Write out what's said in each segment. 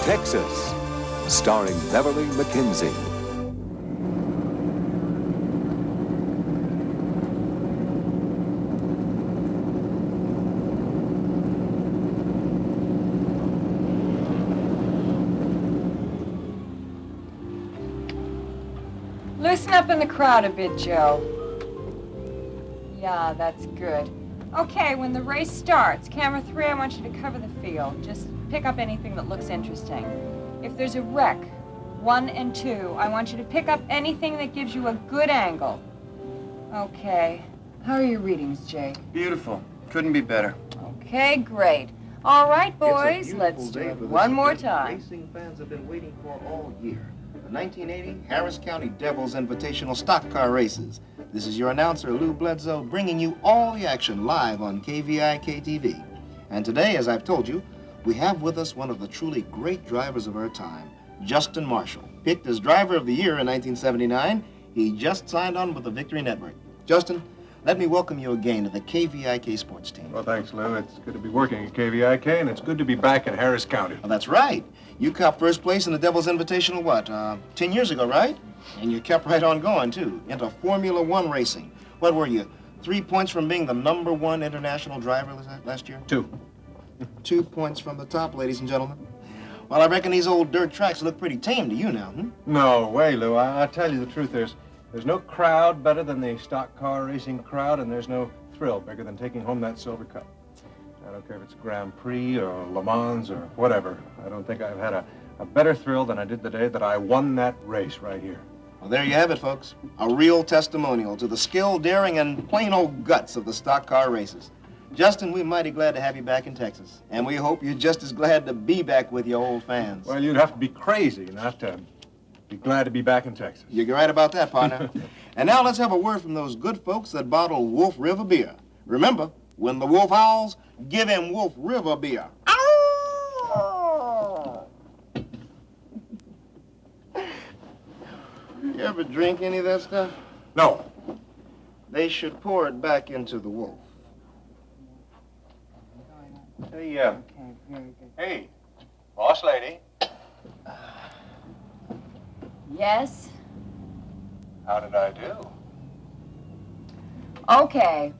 Texas, starring Beverly McKinsey. Loosen up in the crowd a bit, Joe. Yeah, that's good. Okay, when the race starts, camera 3, I want you to cover the field. Just pick up anything that looks interesting. If there's a wreck, 1 and 2, I want you to pick up anything that gives you a good angle. Okay. How are your readings, Jake? Beautiful. Couldn't be better. Okay, great. All right, boys, let's do it one more time. Racing fans have been waiting for all year. The 1980 Harris County Devils Invitational Stock Car Races. This is your announcer, Lou Bledsoe, bringing you all the action live on KVIK-TV. And today, as I've told you, we have with us one of the truly great drivers of our time, Justin Marshall. Picked as Driver of the Year in 1979, he just signed on with the Victory Network. Justin, let me welcome you again to the KVIK sports team. Well, thanks, Lou. It's good to be working at KVIK, and it's good to be back in Harris County. Well, that's right. You copped first place in the Devil's Invitational, 10 years ago, right? And you kept right on going, too, into Formula One racing. What were you, 3 points from being the #1 international driver last year? 2. 2 points from the top, ladies and gentlemen. Well, I reckon these old dirt tracks look pretty tame to you now, No way, Lou. I tell you the truth, there's no crowd better than the stock car racing crowd, and there's no thrill bigger than taking home that silver cup. I don't care if it's Grand Prix or Le Mans or whatever. I don't think I've had a better thrill than I did the day that I won that race right here. Well, there you have it, folks. A real testimonial to the skill, daring, and plain old guts of the stock car races. Justin, we're mighty glad to have you back in Texas. And we hope you're just as glad to be back with your old fans. Well, you'd have to be crazy not to be glad to be back in Texas. You're right about that, partner. And now let's have a word from those good folks that bottle Wolf River beer. Remember, when the wolf howls, give him Wolf River beer. You ever drink any of that stuff? No. They should pour it back into the wolf. Hey, Okay, very good. hey, boss lady. Yes? How did I do? Okay.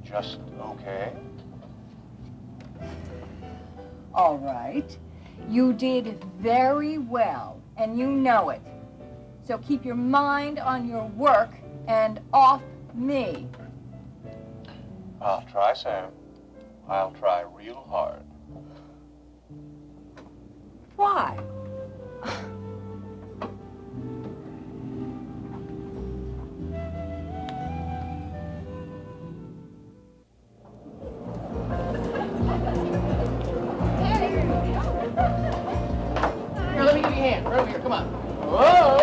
Just okay? All right. You did very well, and you know it. So keep your mind on your work and off me. I'll try, Sam. I'll try real hard. Why? Here, let me give you a hand. Right over here, come on. Whoa!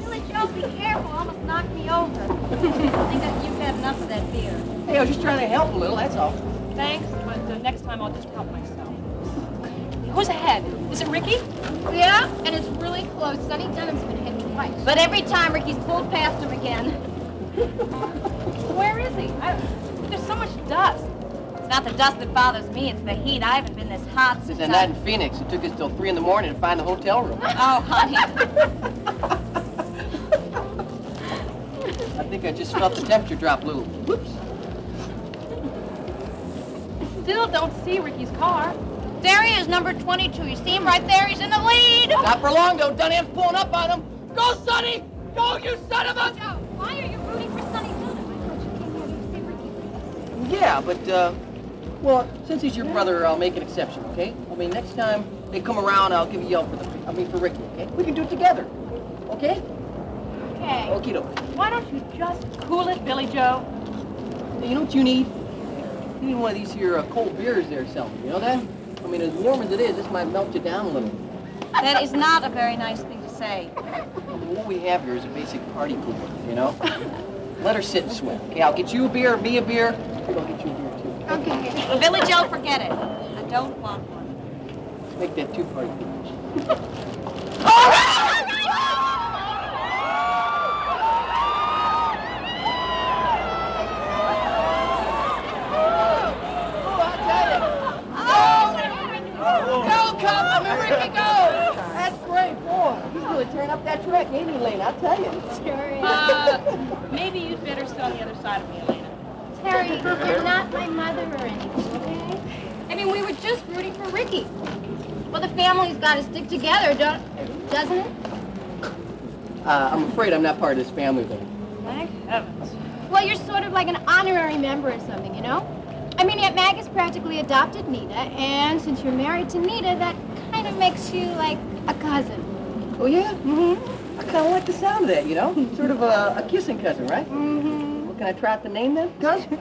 Billy Joe, be careful. Almost knocked me over. I think that you've had enough of that beer. Hey, I was just trying to help a little, that's all. Thanks, but next time I'll just help myself. Who's ahead? Is it Ricky? Yeah, and it's really close. Sonny Dunham's been hit twice. But every time Ricky's pulled past him again. Where is he? There's so much dust. It's not the dust that bothers me, it's the heat. I haven't been this hot since And that in Phoenix, it took us till 3 in the morning to find the hotel room. Oh, honey. I think I just felt the temperature drop a little. Whoops. Still don't see Ricky's car. There he is, number 22. You see him right there? He's in the lead. Not for long, though. Dunham's pulling up on him. Go, Sonny! Go, you son of a... Joe, why are you rooting for Sonny Dunham? I thought you came here to see Ricky race. Yeah, but, well, since he's your brother, I'll make an exception, okay? I mean, next time they come around, I'll give a yell for for Ricky, okay? We can do it together, okay? Okay. Okie doke. Why don't you just cool it, Billy Joe? Hey, you know what you need? You need one of these here cold beers they're selling, you know that? I mean, as warm as it is, this might melt you down a little. That is not a very nice thing to say. What we have here is a basic party cooler, you know? Let her sit and sweat. Okay, I'll get you a beer, me a beer. Maybe I'll get you a beer, too. Okay. Billy Joe, forget it. I don't want one. Let's make that 2 party coolers. track, ain't he, Elaine? I'll tell you. Sure is. Maybe you'd better sit on the other side of me, Elena. Terry, you're not my mother or anything, okay? I mean, we were just rooting for Ricky. Well, the family's got to stick together, doesn't it? I'm afraid I'm not part of this family, though. Thank heavens. Well, you're sort of like an honorary member or something, you know? I mean, Aunt Mag has practically adopted Nita, and since you're married to Nita, that kind of makes you like a cousin. Oh, yeah? Mm-hmm. I kind of like the sound of that, you know? Sort of a kissing cousin, right? Mm-hmm. Well, can I try out the name then, cousin?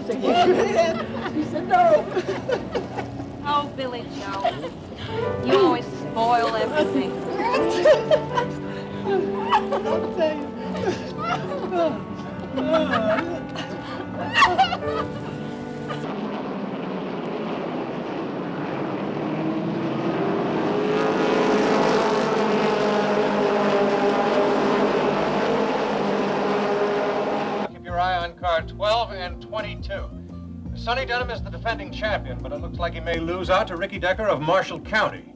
She said no. Oh, Billy Joe. You always spoil everything. I'll tell you. Keep your eye on card 12 and 22. Sonny Dunham is the defending champion, but it looks like he may lose out to Ricky Decker of Marshall County.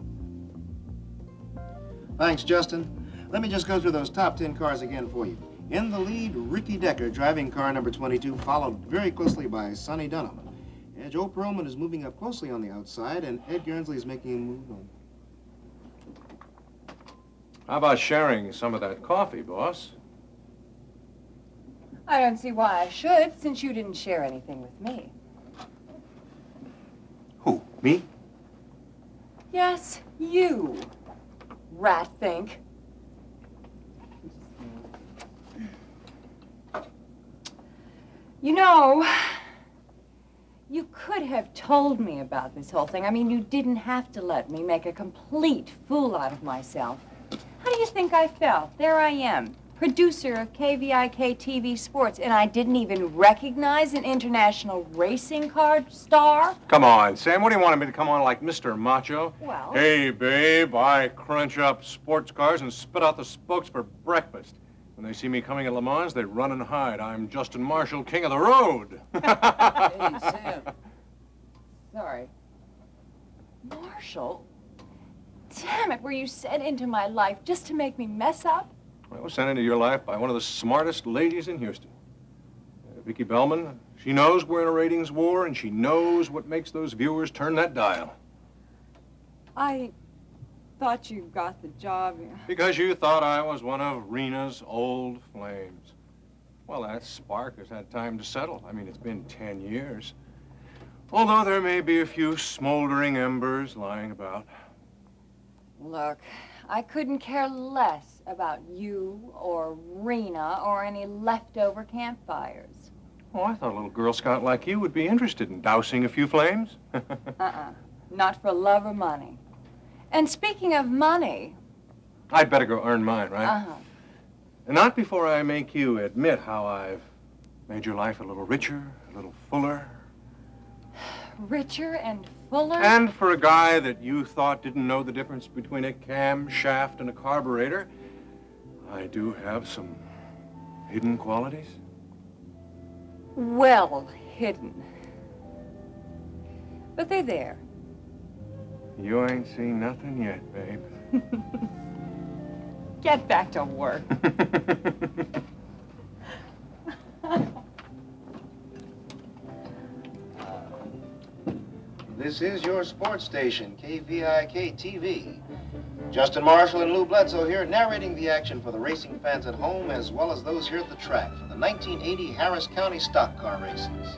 Thanks, Justin. Let me just go through those top 10 cars again for you. In the lead, Ricky Decker, driving car number 22, followed very closely by Sonny Dunham. Joe Perlman is moving up closely on the outside, and Ed Guernsley is making a move on. How about sharing some of that coffee, boss? I don't see why I should, since you didn't share anything with me. Who, me? Yes, you, rat think. You know, you could have told me about this whole thing. I mean, you didn't have to let me make a complete fool out of myself. How do you think I felt? There I am, producer of KVIK TV Sports, and I didn't even recognize an international racing car star? Come on, Sam. What do you want me to come on like Mr. Macho? Well... Hey, babe, I crunch up sports cars and spit out the spokes for breakfast. When they see me coming at Le Mans, they run and hide. I'm Justin Marshall, king of the road. Hey, Sam. Sorry. Marshall? Damn it, were you sent into my life just to make me mess up? I was sent into your life by one of the smartest ladies in Houston. Vicki Bellman. She knows we're in a ratings war, and she knows what makes those viewers turn that dial. I thought you got the job. Because you thought I was one of Rena's old flames. Well, that spark has had time to settle. I mean, it's been 10 years. Although there may be a few smoldering embers lying about. Look, I couldn't care less about you or Rena or any leftover campfires. Oh, I thought a little Girl Scout like you would be interested in dousing a few flames. Not for love or money. And speaking of money... I'd better go earn mine, right? Uh-huh. And not before I make you admit how I've made your life a little richer, a little fuller. Richer and fuller? And for a guy that you thought didn't know the difference between a camshaft and a carburetor, I do have some hidden qualities. Well hidden. But they're there. You ain't seen nothing yet, babe. Get back to work. This is your sports station, KVIK TV. Justin Marshall and Lou Bledsoe here, narrating the action for the racing fans at home as well as those here at the track for the 1980 Harris County stock car races.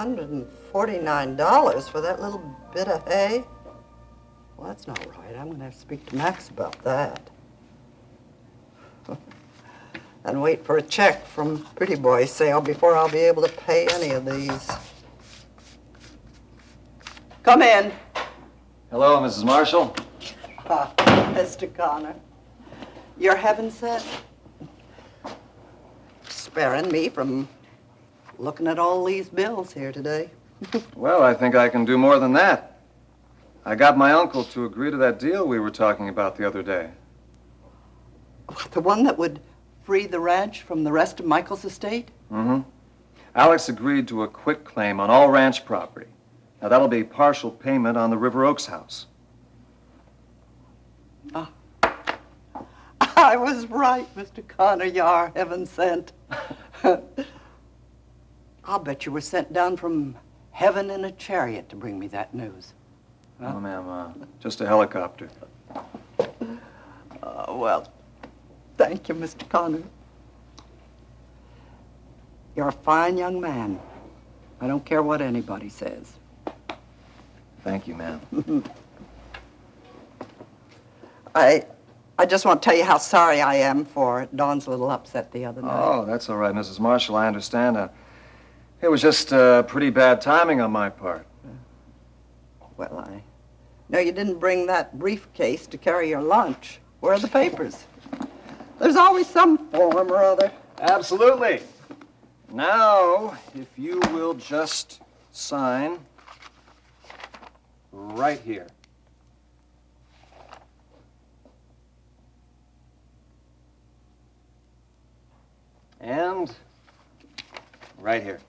$149 for that little bit of hay? Well, that's not right. I'm going to have to speak to Max about that. And wait for a check from Pretty Boy sale before I'll be able to pay any of these. Come in. Hello, Mrs. Marshall. Mr. Connor. You're heaven sent. Sparing me from looking at all these bills here today. Well, I think I can do more than that. I got my uncle to agree to that deal we were talking about the other day. The one that would free the ranch from the rest of Michael's estate? Mm-hmm. Alex agreed to a quitclaim on all ranch property. Now, that'll be partial payment on the River Oaks house. Oh. I was right, Mr. Connor. You are heaven sent. I'll bet you were sent down from heaven in a chariot to bring me that news. Huh? Oh, ma'am, just a helicopter. Well, thank you, Mr. Connor. You're a fine young man. I don't care what anybody says. Thank you, ma'am. I just want to tell you how sorry I am for Dawn's little upset the other night. Oh, that's all right, Mrs. Marshall. I understand. It was just pretty bad timing on my part. Well, I know you didn't bring that briefcase to carry your lunch. Where are the papers? There's always some form or other. Absolutely. Now, if you will just sign right here. And right here.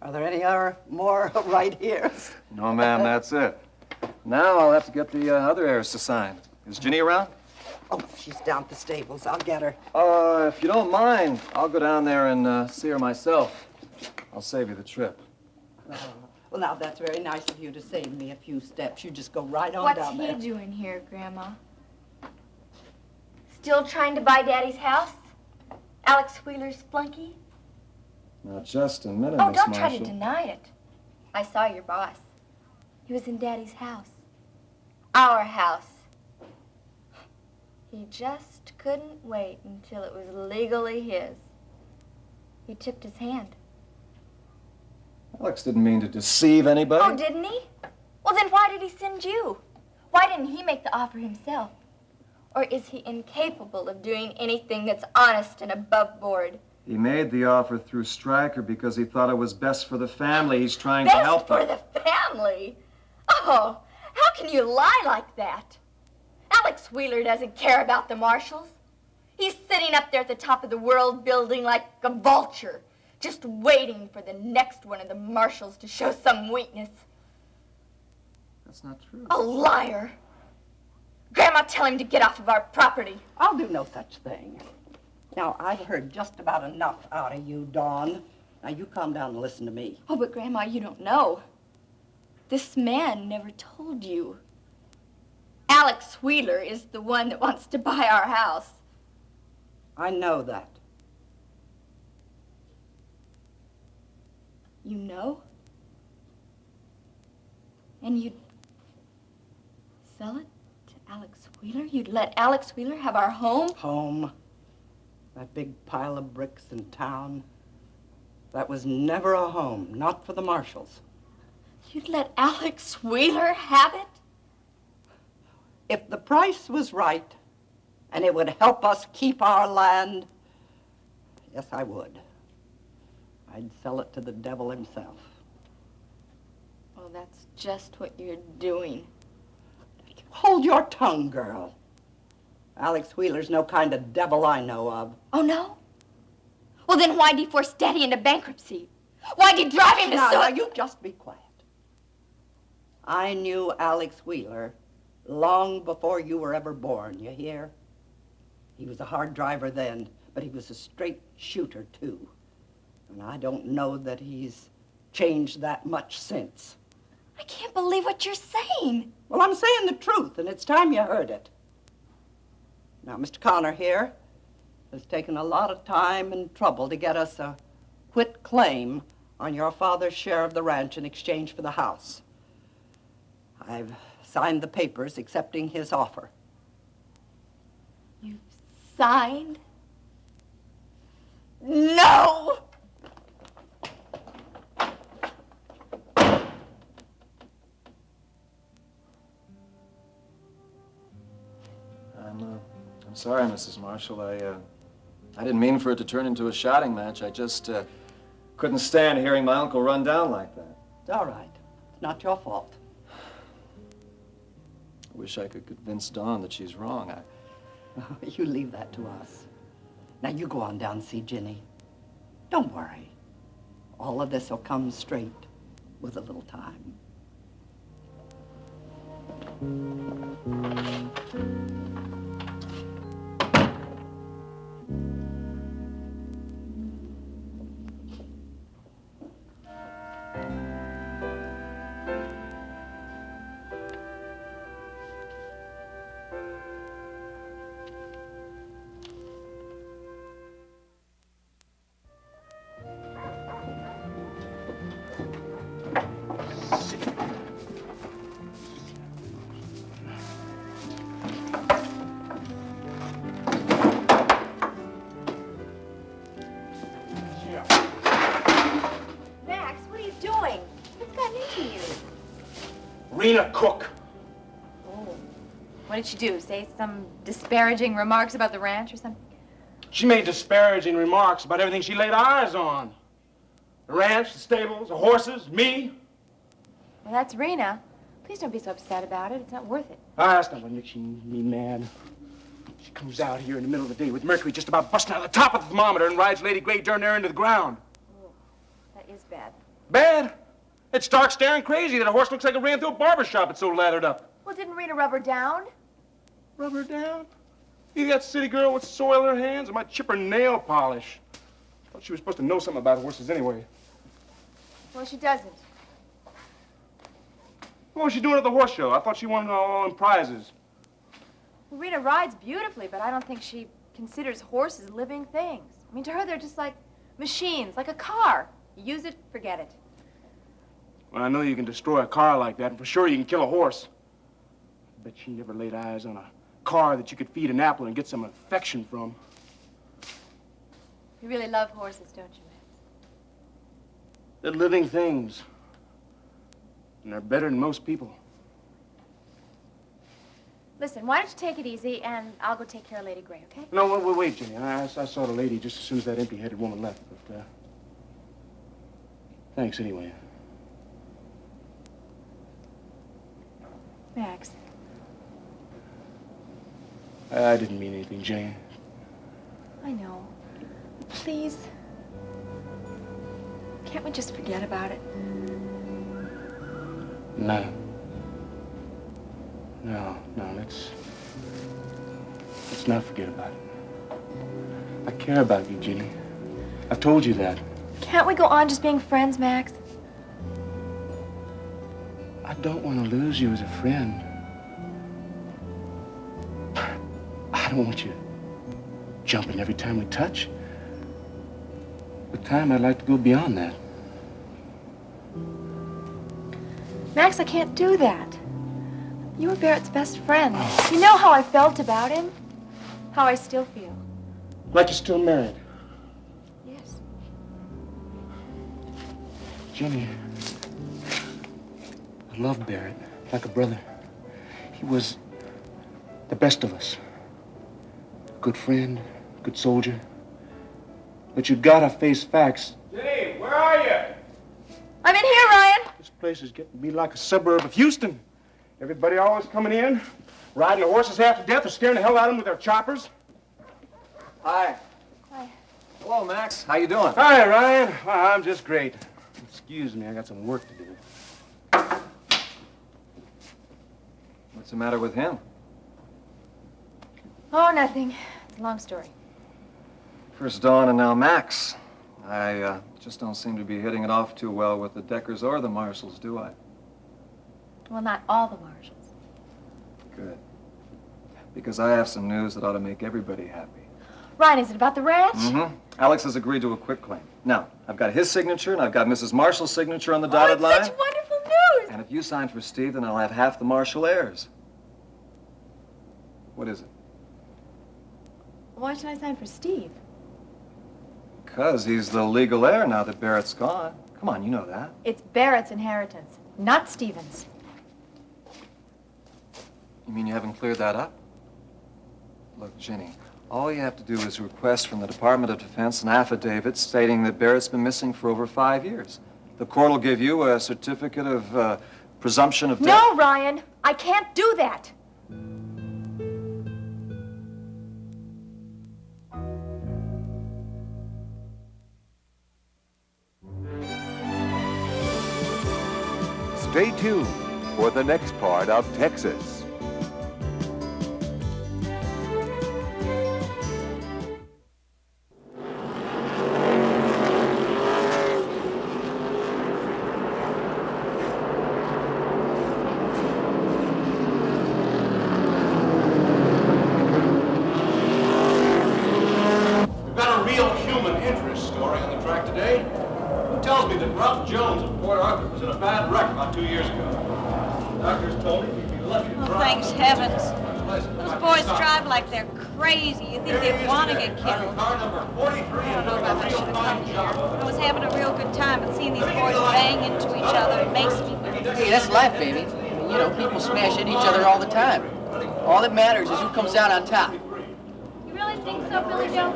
Are there any other more right here's? No, ma'am, that's it. Now I'll have to get the other heirs to sign. Is Ginny around? Oh, she's down at the stables. I'll get her. If you don't mind, I'll go down there and see her myself. I'll save you the trip. Well, now, that's very nice of you to save me a few steps. You just go right on What's down there. he doing here, Grandma? Still trying to buy Daddy's house? Alex Wheeler's flunky? Now, just a minute, Oh, Miss don't try to Marshall. deny it. I saw your boss. He was in Daddy's house. Our house. He just couldn't wait until it was legally his. He tipped his hand. Alex didn't mean to deceive anybody. Oh, didn't he? Well, then why did he send you? Why didn't he make the offer himself? Or is he incapable of doing anything that's honest and above board? He made the offer through Stryker because he thought it was best for the family. He's trying to help Best for them. the family? Oh, how can you lie like that? Alex Wheeler doesn't care about the Marshalls. He's sitting up there at the top of the world building like a vulture, just waiting for the next one of the Marshalls to show some weakness. That's not true. A liar. Grandma, tell him to get off of our property. I'll do no such thing. Now, I've heard just about enough out of you, Dawn. Now, you calm down and listen to me. Oh, but Grandma, you don't know. This man never told you. Alex Wheeler is the one that wants to buy our house. I know that. You know? And you'd sell it to Alex Wheeler? You'd let Alex Wheeler have our home? Home. That big pile of bricks in town. That was never a home, not for the Marshalls. You'd let Alex Wheeler have it? If the price was right, and it would help us keep our land, yes, I would. I'd sell it to the devil himself. Well, that's just what you're doing. Hold your tongue, girl. Alex Wheeler's no kind of devil I know of. Oh, no? Well, then why'd he force Daddy into bankruptcy? Why'd he drive him to Now, you just be quiet. I knew Alex Wheeler long before you were ever born, you hear? He was a hard driver then, but he was a straight shooter, too. And I don't know that he's changed that much since. I can't believe what you're saying. Well, I'm saying the truth, and it's time you heard it. Now, Mr. Connor here has taken a lot of time and trouble to get us a quit claim on your father's share of the ranch in exchange for the house. I've signed the papers accepting his offer. You've signed? No! I'm sorry, Mrs. Marshall. I didn't mean for it to turn into a shouting match. I just couldn't stand hearing my uncle run down like that. It's all right. It's not your fault. I wish I could convince Dawn that she's wrong. You leave that to us. Now, you go on down and see Ginny. Don't worry. All of this will come straight with a little time. Max, what are you doing? What's gotten into you? Rena Cook. Oh. What did she do? Say some disparaging remarks about the ranch or something? She made disparaging remarks about everything she laid eyes on. The ranch, the stables, the horses, me. Well, that's Rena. Please don't be so upset about it. It's not worth it. That's not what makes me mad. She comes out here in the middle of the day with Mercury just about busting out of the top of the thermometer and rides Lady Gray darn near into the ground. Oh, that is bad. Bad? It's stark staring crazy that a horse looks like it ran through a barber shop. It's so lathered up. Well, didn't Rena rub her down? Rub her down? You that city girl with soil in her hands and might chip her nail polish. Thought she was supposed to know something about horses anyway. Well, she doesn't. What was she doing at the horse show? I thought she won all them prizes. Well, Rena rides beautifully, but I don't think she considers horses living things. I mean, to her, they're just like machines, like a car. You use it, forget it. Well, I know you can destroy a car like that, and for sure you can kill a horse. Bet she never laid eyes on a car that you could feed an apple and get some affection from. You really love horses, don't you, Max? They're living things. And they're better than most people. Listen, why don't you take it easy, and I'll go take care of Lady Gray, okay? No, wait, Jenny. I saw the lady just as soon as that empty-headed woman left, but, thanks anyway. Max. I didn't mean anything, Jenny. I know. Please. Can't we just forget about it? No, let's not forget about it. I care about you, Ginny. I've told you that. Can't we go on just being friends, Max? I don't want to lose you as a friend. I don't want you jumping every time we touch. With time, I'd like to go beyond that. Max, I can't do that. You were Barrett's best friend. You know how I felt about him? How I still feel. Like you're still married. Yes. Jenny, I love Barrett like a brother. He was the best of us. Good friend, good soldier. But you gotta face facts. Jenny, where are you? I'm in here, Ryan. This place is getting to be like a suburb of Houston. Everybody always coming in, riding their horses half to death or scaring the hell out of them with their choppers. Hi. Hi. Hello, Max. How you doing? Hi, Ryan. Well, I'm just great. Excuse me, I got some work to do. What's the matter with him? Oh, nothing. It's a long story. First Dawn and now Max. I just don't seem to be hitting it off too well with the Deckers or the Marshalls, do I? Well, not all the Marshalls. Good. Because I have some news that ought to make everybody happy. Ryan, is it about the ranch? Mm-hmm. Alex has agreed to a quitclaim. Now, I've got his signature, and I've got Mrs. Marshall's signature on the dotted line. Such wonderful news! And if you sign for Steve, then I'll have half the Marshall heirs. What is it? Why should I sign for Steve? Because he's the legal heir now that Barrett's gone. Come on, you know that. It's Barrett's inheritance, not Stephen's. You mean you haven't cleared that up? Look, Ginny, all you have to do is request from the Department of Defense an affidavit stating that Barrett's been missing for over 5 years. The court will give you a certificate of presumption of death. No, Ryan, I can't do that. Stay tuned for the next part of Texas. We've got a real human interest story on the track today. Who tells me that Ralph Jones of Port Arthur was in a bad wreck about 2 years ago? Doctors told me he'd be lucky to drive. Thanks heavens. Those boys drive like they're crazy. You think they want to get killed. Car number 43. I don't know if I should have come here. I was having a real good time, but seeing these boys bang into each other, it makes me nervous. Hey, that's life, baby. I mean, you know, people smash into each other all the time. All that matters is who comes out on top. You really think so, Billy Joe?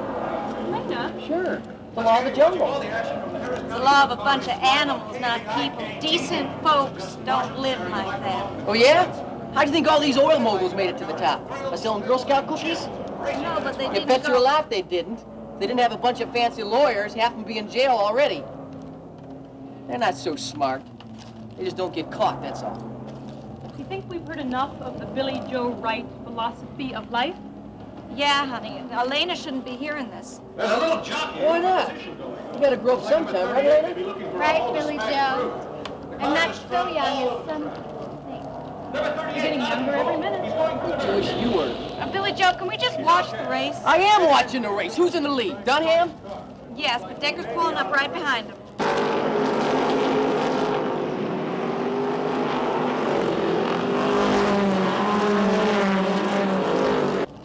Might not. Sure. The law of the jungle. It's the law of a bunch of animals, not people. Decent folks don't live like that. Oh, yeah? How do you think all these oil moguls made it to the top? By selling Girl Scout cookies? No, but they You didn't bet go... your life they didn't. They didn't have a bunch of fancy lawyers, half them be in jail already. They're not so smart. They just don't get caught, that's all. Do you think we've heard enough of the Billy Joe Wright philosophy of life? Yeah, honey. Elena shouldn't be hearing this. There's a little jockey. Why not? You gotta grow up sometime, right, Lena? Right, Billy Joe. I'm not so young as some think. You're getting younger every minute. I wish you were. Billy Joe, can we just watch the race? I am watching the race. Who's in the lead? Dunham? Yes, but Decker's pulling up right behind him.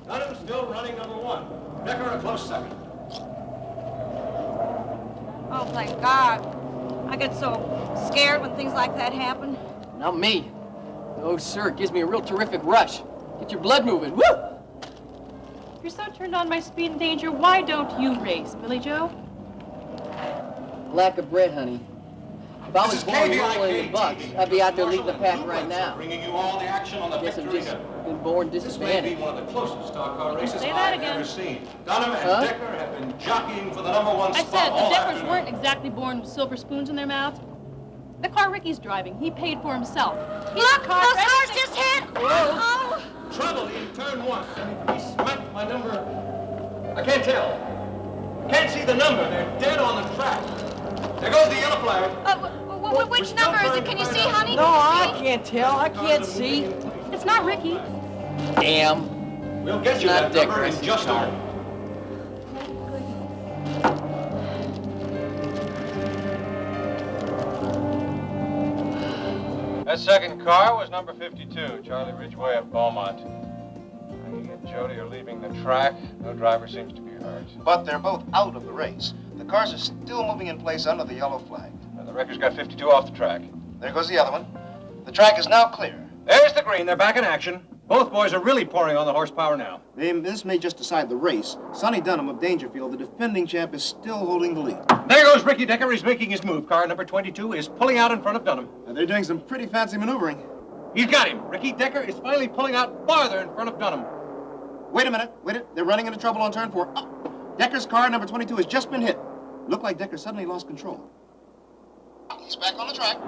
Dunham's still running number 1. Decker a close second. Oh, thank God. I get so scared when things like that happen. Not me. Oh, sir, it gives me a real terrific rush. Get your blood moving. Woo! If you're so turned on by speed and danger, why don't you race, Billy Joe? Lack of bread, honey. If I was born normally in the Bucks, I'd be out there leading the pack right now. Bringing you all the action on the Guess I've victory just hill. been born This may be disadvantaged. one of the closest stock car races Say that I've again. ever seen. Dunham and Huh? Decker have been jockeying for the number 1 I spot said the all Deckers afternoon. weren't exactly born with silver spoons in their mouths. The car Ricky's driving, he paid for himself. Look, those cars just hit! Oh. Trouble in turn 1. He smacked my number. I can't tell. I can't see the number. They're dead on the track. There goes the yellow flag. Which number is it? Can you see, honey? No, I can't tell. I can't see. It's not Ricky. Damn. We'll get you Not that number Decker, in it's just a car. moment. That second car was number 52, Charlie Ridgway of Beaumont. Ricky and Jody are leaving the track. No driver seems to be hurt. But they're both out of the race. The cars are still moving in place under the yellow flag. And the wrecker's got 52 off the track. There goes the other one. The track is now clear. There's the green. They're back in action. Both boys are really pouring on the horsepower now. This may just decide the race. Sonny Dunham of Dangerfield, the defending champ, is still holding the lead. There goes Ricky Decker. He's making his move. Car number 22 is pulling out in front of Dunham. And they're doing some pretty fancy maneuvering. He's got him. Ricky Decker is finally pulling out farther in front of Dunham. Wait a minute. They're running into trouble on turn 4. Oh, Decker's car number 22 has just been hit. Looked like Decker suddenly lost control. He's back on the track.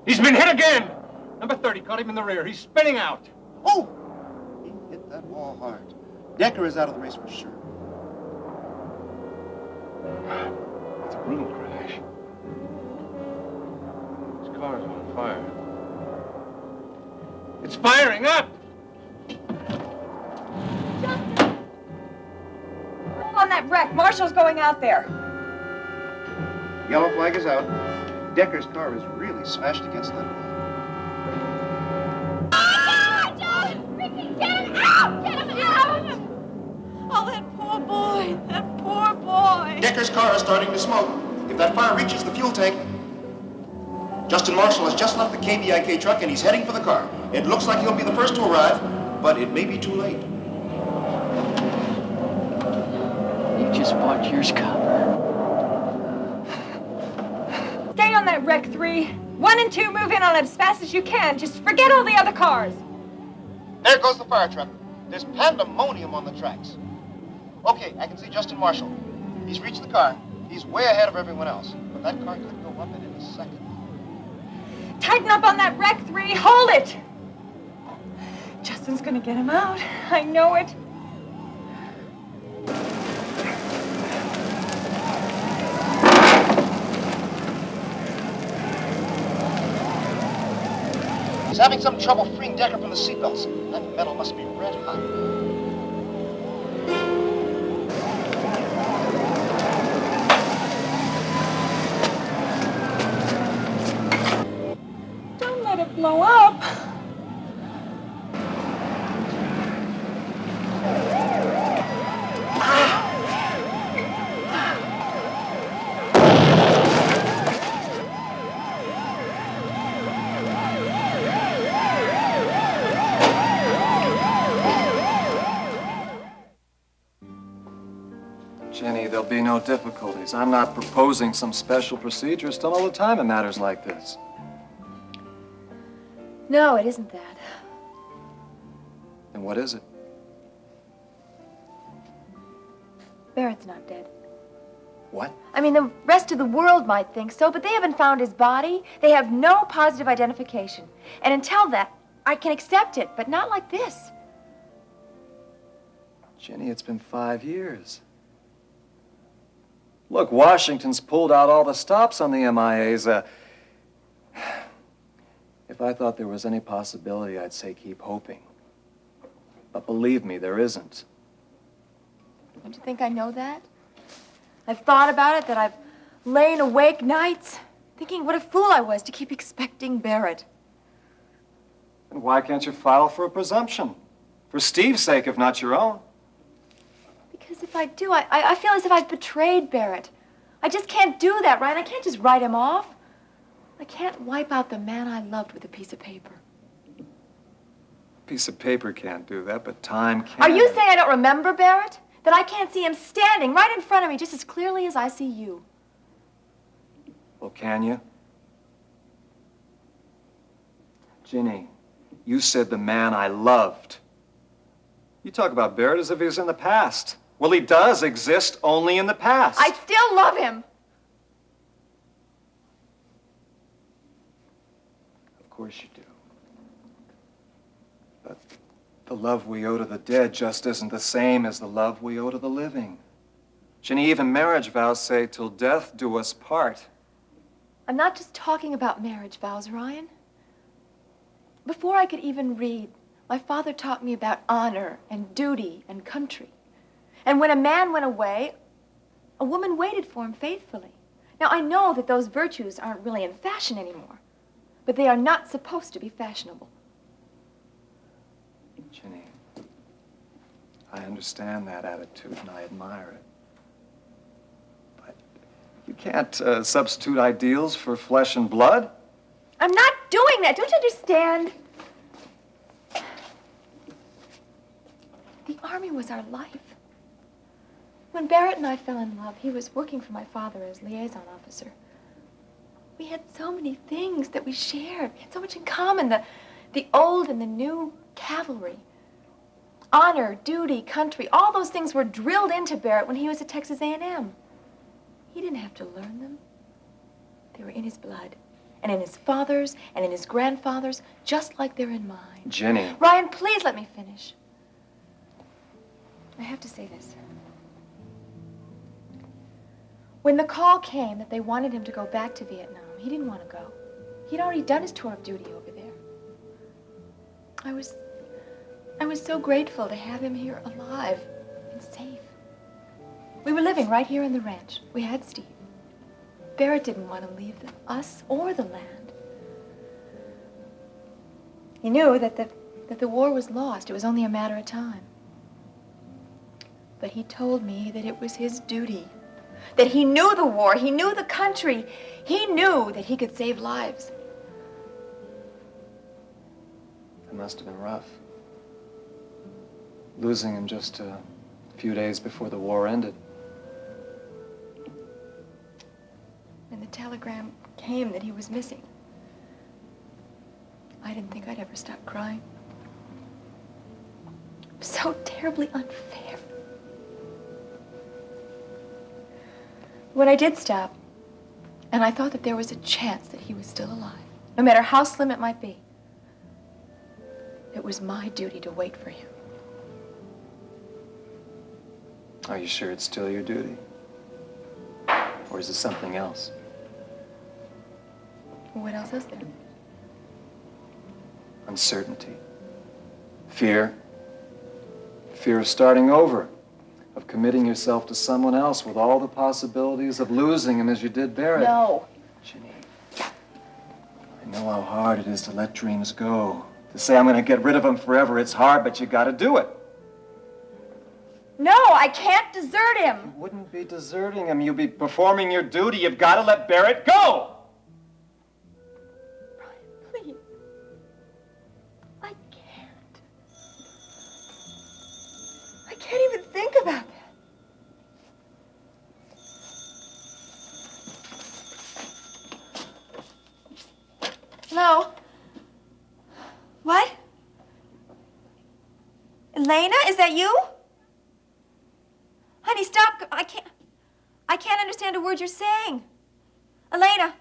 He's been hit again. Number 30 caught him in the rear. He's spinning out. Oh! He hit that wall hard. Decker is out of the race for sure. It's a brutal crash. His car's on fire. It's firing up. Hold on that wreck. Marshall's going out there. Yellow flag is out. Decker's car is really smashed against that wall. Ricky, get him out! Get him out! Oh, that poor boy. That poor boy. Decker's car is starting to smoke. If that fire reaches the fuel tank... Justin Marshall has just left the KVIK truck and he's heading for the car. It looks like he'll be the first to arrive, but it may be too late. You just watch yours come. Stay on that wreck, 3. 1 and 2, move in on it as fast as you can. Just forget all the other cars. There goes the fire truck. There's pandemonium on the tracks. Okay, I can see Justin Marshall. He's reached the car. He's way ahead of everyone else. But that car could go up in a second. Tighten up on that wreck, 3. Hold it. Justin's gonna get him out. I know it. He's having some trouble freeing Decker from the seatbelts. That metal must be red hot. Don't let it blow up. Jenny, there'll be no difficulties. I'm not proposing some special procedure. It's done all the time in matters like this. No, it isn't that. And what is it? Barrett's not dead. What? I mean, the rest of the world might think so, but they haven't found his body. They have no positive identification. And until that, I can accept it, but not like this. Jenny, it's been 5 years. Look, Washington's pulled out all the stops on the MIAs. If I thought there was any possibility, I'd say keep hoping. But believe me, there isn't. Don't you think I know that? I've thought about it, that I've lain awake nights, thinking what a fool I was to keep expecting Barrett. And why can't you file for a presumption? For Steve's sake, if not your own. Because if I do, I feel as if I've betrayed Barrett. I just can't do that, Ryan. I can't just write him off. I can't wipe out the man I loved with a piece of paper. A piece of paper can't do that, but time can. Are you saying I don't remember Barrett? That I can't see him standing right in front of me just as clearly as I see you? Well, can you? Ginny, you said the man I loved. You talk about Barrett as if he was in the past. Well, he does exist only in the past. I still love him. Of course you do. But the love we owe to the dead just isn't the same as the love we owe to the living. Ginny, even marriage vows say, till death do us part. I'm not just talking about marriage vows, Ryan. Before I could even read, my father taught me about honor and duty and country. And when a man went away, a woman waited for him faithfully. Now, I know that those virtues aren't really in fashion anymore, but they are not supposed to be fashionable. Ginny, I understand that attitude and I admire it. But you can't substitute ideals for flesh and blood. I'm not doing that. Don't you understand? The Army was our life. When Barrett and I fell in love, he was working for my father as liaison officer. We had so many things that we shared. We had so much in common. The old and the new cavalry. Honor, duty, country, all those things were drilled into Barrett when he was at Texas A&M. He didn't have to learn them. They were in his blood, and in his father's, and in his grandfather's, just like they're in mine. Ginny. Ryan, please let me finish. I have to say this. When the call came that they wanted him to go back to Vietnam, he didn't want to go. He'd already done his tour of duty over there. I was I was so grateful to have him here alive and safe. We were living right here on the ranch. We had Steve. Barrett didn't want to leave us or the land. He knew that the war was lost. It was only a matter of time. But he told me that it was his duty. That he knew the war. He knew the country. He knew that he could save lives. It must have been rough. Losing him just a few days before the war ended. When the telegram came that he was missing, I didn't think I'd ever stop crying. It was so terribly unfair. When I did stop, and I thought that there was a chance that he was still alive, no matter how slim it might be, it was my duty to wait for him. Are you sure it's still your duty? Or is it something else? What else is there? Uncertainty. Fear. Fear of starting over. Of committing yourself to someone else with all the possibilities of losing him as you did Barrett. No. Ginny, I know how hard it is to let dreams go. To say I'm going to get rid of him forever, it's hard, but you got to do it. No, I can't desert him. You wouldn't be deserting him. You'd be performing your duty. You've got to let Barrett go. Please. I can't. I can't even think about that. Hello? What? Elena, is that you? Honey, stop. I can't understand a word you're saying. Elena.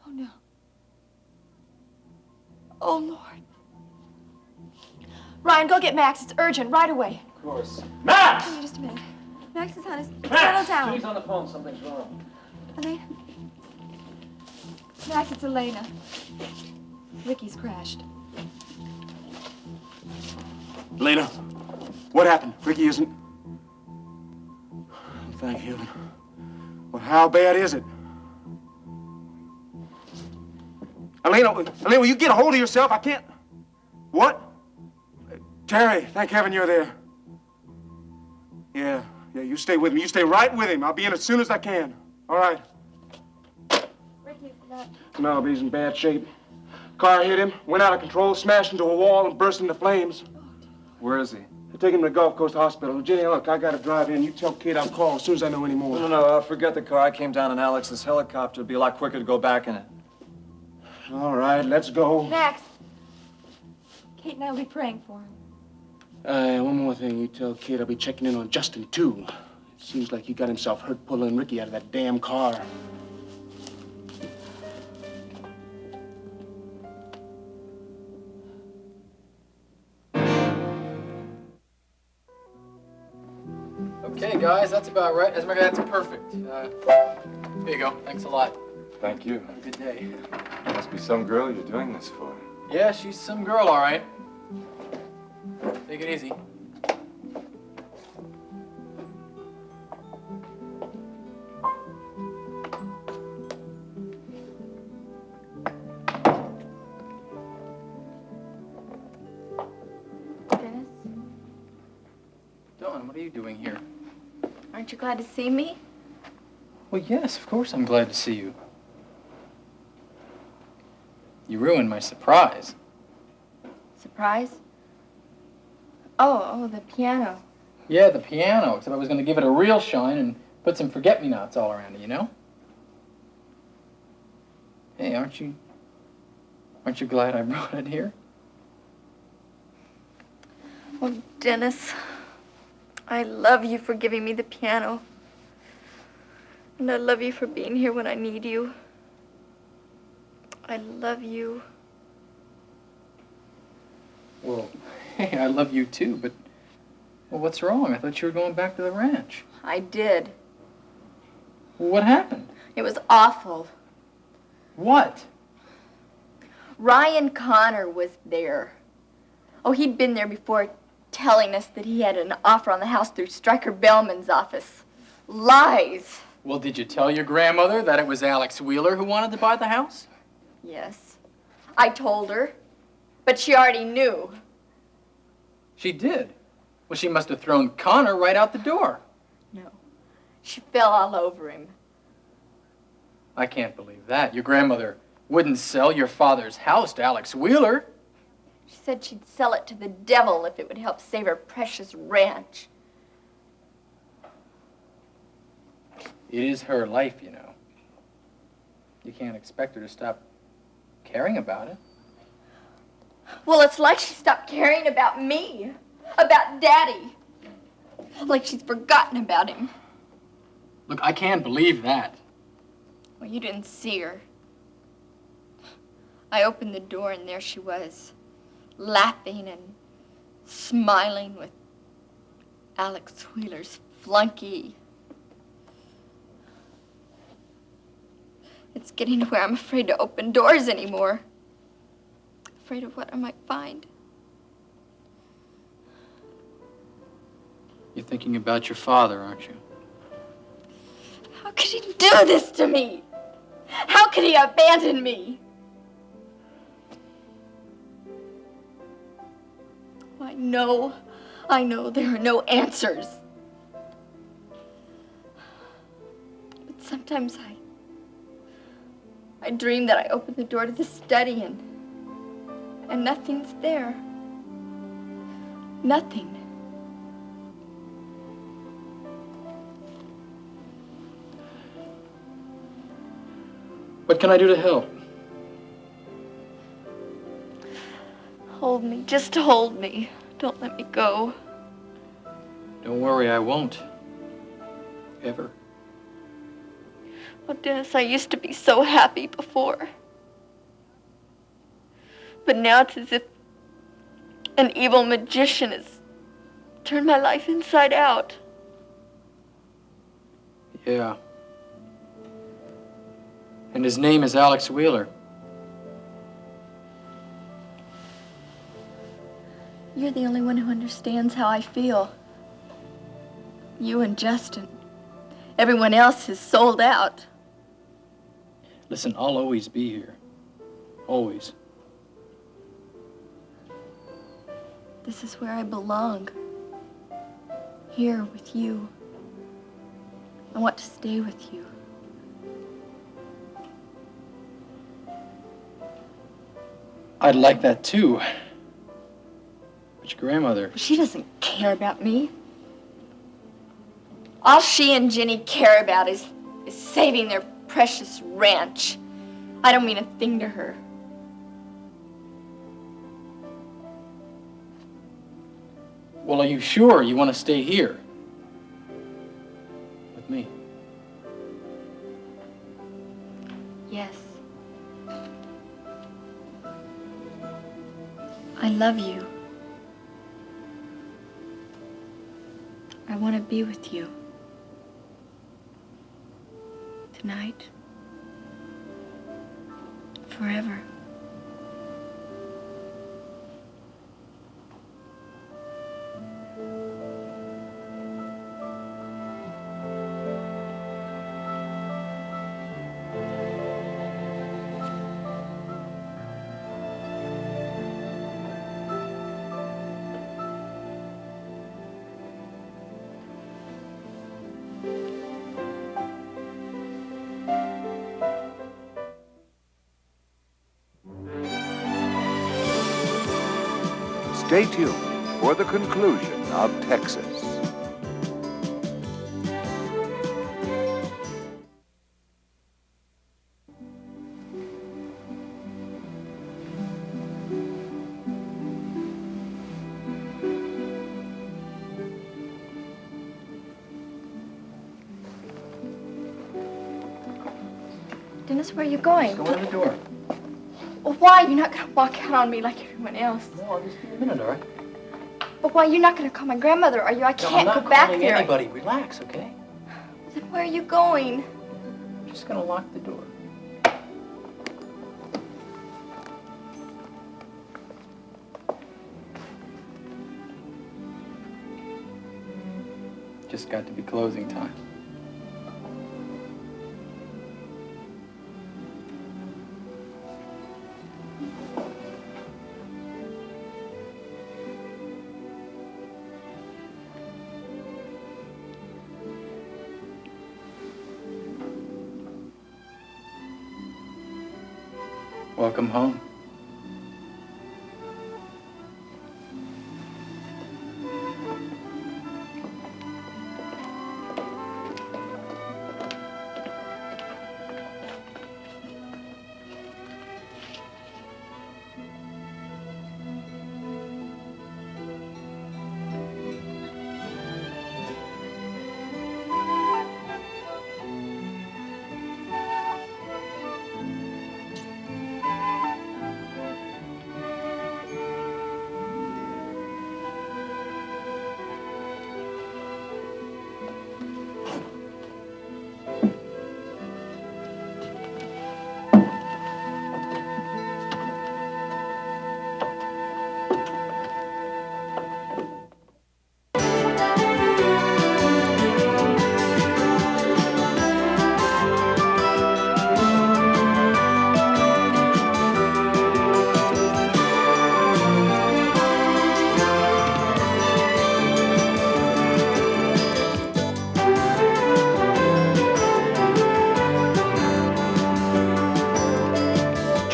Oh, no. Oh, Lord. Ryan, go get Max. It's urgent, right away. Of course. Max! Give me just a minute. Max is on his... Settle down. She's on the phone. Something's wrong. Elena. Max, it's Elena. Ricky's crashed. Elena, what happened? Ricky isn't... Thank heaven. Well, how bad is it? Elena, will you get a hold of yourself? I can't... What? Terry, thank heaven you're there. Yeah, you stay with me. You stay right with him. I'll be in as soon as I can. All right. Ricky's not... No, but he's in bad shape. Car hit him, went out of control, smashed into a wall, and burst into flames. Where is he? They take him to the Gulf Coast Hospital. Jenny, look, I gotta drive in. You tell Kate I'll call as soon as I know any more. No, forget the car. I came down in Alex's helicopter. It'd be a lot quicker to go back in it. All right, let's go. Max. Kate and I will be praying for him. One more thing. You tell Kate I'll be checking in on Justin, too. It seems like he got himself hurt pulling Ricky out of that damn car. Okay, guys, that's about right. As a matter of fact, that's perfect. Here you go. Thanks a lot. Thank you. Have a good day. Must be some girl you're doing this for. Yeah, she's some girl, all right. Take it easy. Dennis, Dawn, what are you doing here? aren't you glad to see me? Well, yes, of course I'm glad to see you. You ruined my surprise. Surprise? Oh, the piano. Yeah, the piano, except I was going to give it a real shine and put some forget-me-nots all around it, you know? Hey, aren't you glad I brought it here? Oh, Dennis, I love you for giving me the piano. And I love you for being here when I need you. I love you. Well, hey, I love you too, but... Well, what's wrong? I thought you were going back to the ranch. I did. Well, what happened? It was awful. What? Ryan Connor was there. Oh, he'd been there before, telling us that he had an offer on the house through Stryker Bellman's office. Lies. Well, did you tell your grandmother that it was Alex Wheeler who wanted to buy the house? Yes. I told her, but she already knew. She did? Well, she must have thrown Connor right out the door. No. She fell all over him. I can't believe that. Your grandmother wouldn't sell your father's house to Alex Wheeler. She said she'd sell it to the devil if it would help save her precious ranch. It is her life, you know. You can't expect her to stop caring about it. Well, it's like she stopped caring about me, about Daddy. Like she's forgotten about him. Look, I can't believe that. Well, you didn't see her. I opened the door and there she was, laughing and smiling with Alex Wheeler's flunky. It's getting to where I'm afraid to open doors anymore. Afraid of what I might find. You're thinking about your father, aren't you? How could he do this to me? How could he abandon me? I know there are no answers. But sometimes I dream that I open the door to the study and nothing's there. Nothing. What can I do to help? Hold me, just hold me. Don't let me go. Don't worry, I won't. Ever. Oh, Dennis, I used to be so happy before. But now it's as if an evil magician has turned my life inside out. Yeah. And his name is Alex Wheeler. You're the only one who understands how I feel. You and Justin. Everyone else is sold out. Listen, I'll always be here. Always. This is where I belong. Here with you. I want to stay with you. I'd like that too. But your grandmother... She doesn't care about me. All she and Jenny care about is saving their precious ranch. I don't mean a thing to her. Well, are you sure you want to stay here? With me? Yes. I love you. I want to be with you. Tonight. Forever. Stay tuned for the conclusion of Texas. Dennis, where are you going? Go in the door. Well, why? You're not going to walk out on me like everyone else. No, I'll just be a minute, all right? But why? You're not going to call my grandmother, are you? I can't go back there. I'm not calling anybody. Relax, okay? Then where are you going? I'm just going to lock the door. just got to be closing time. Welcome home.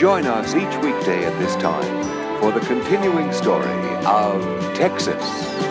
Join us each weekday at this time for the continuing story of Texas.